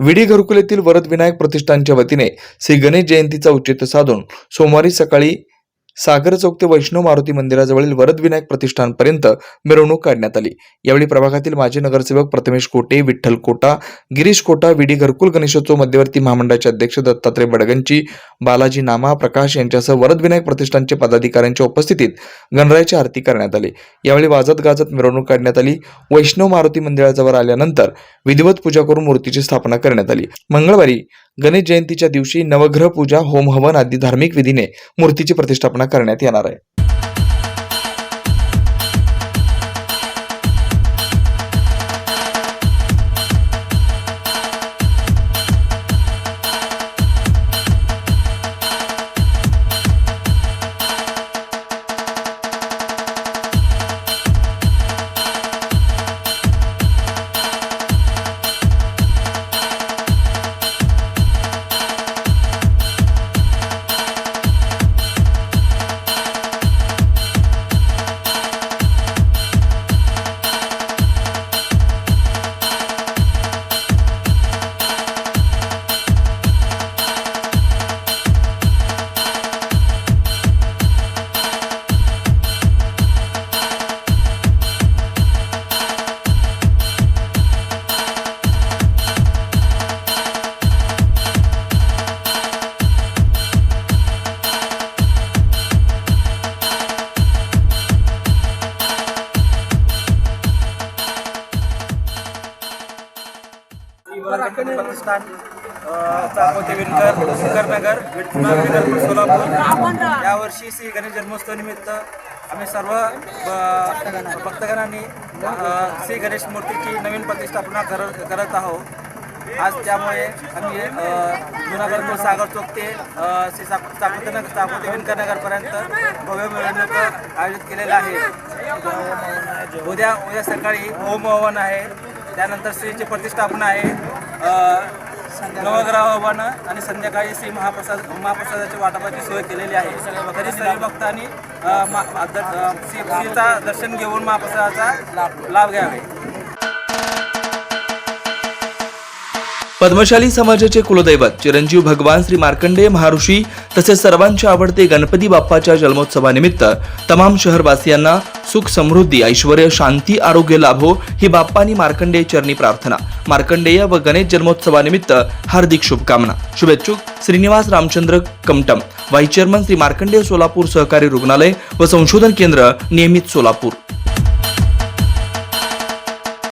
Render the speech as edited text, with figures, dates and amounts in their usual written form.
विडी घरकुल येथील वरद विनायक प्रतिष्ठानच्या वतीने श्री गणेश जयंतीचा औचित्य साधून सोमवारी सकाळी सागर चौक ते वैष्णव मारुती मंदिराजवळील वरद विनायक प्रतिष्ठानपर्यंत मिरवणूक काढण्यात आली। यावेळी प्रभागातील माजी नगरसेवक प्रथमेश कोटे, विठ्ठल कोटा, गिरीश कोटा, विडी घरकुल गणेशोत्सव मध्यवर्ती महामंडळाचे अध्यक्ष दत्तात्रय बडगंची, बालाजी नामा, प्रकाश यांच्यासह वरद विनायक प्रतिष्ठानचे पदाधिकाऱ्यांच्या उपस्थितीत गणरायाची आरती करण्यात आली। यावेळी वाजत गाजत मिरवणूक काढण्यात आली। वैष्णव मारुती मंदिराजवळ आल्यानंतर विधिवत पूजा करून मूर्तीची स्थापना करण्यात आली। मंगळवारी गणेश जयंतीच्या दिवशी नवग्रह पूजा, होम हवन आदी धार्मिक विधीने मूर्तीची प्रतिष्ठापना करण्यात येणार आहे। प्रतिष्ठान चापोते विणकर नगर विठ्ठल सोलापूर यावर्षी श्री गणेश जन्मोत्सव निमित्त आम्ही सर्व भक्तगणांनी श्री गणेश मूर्तीची नवीन प्रतिष्ठापना करत आहोत। आज त्यामुळे आम्ही जुनागड सागर चौक ते श्री चापोते विणकर नगरपर्यंत भव्य मिरवणूक आयोजित केलेला आहे। उद्या सकाळी होम हवन आहे, त्यानंतर श्रीची प्रतिष्ठापना आहे, नवग्रह हवन आणि संध्याकाळी श्री महाप्रसादाची वाटपाची सोय केलेली आहे। तरी सर्व भक्तांनी श्रीचा दर्शन घेऊन महाप्रसादाचा लाभ घ्यावे। पद्मशाली समाजाचे कुलदैवत चिरंजीव भगवान श्री मार्कंडेय महर्षी तसेच सर्वांचे आवडते गणपती बाप्पाच्या जन्मोत्सवानिमित्त तमाम शहरवासियांना सुख समृद्धी ऐश्वर्य शांती आरोग्य लाभो ही बाप्पानी मार्कंडेय चरणी प्रार्थना। मार्कंडेय व गणेश जन्मोत्सवानिमित्त हार्दिक शुभकामना। शुभेच्छुक श्रीनिवास रामचंद्र कमटम, व्हाईस चेअरमन श्री मार्कंडेय सोलापूर सहकारी रुग्णालय व संशोधन केंद्र नियमित सोलापूर।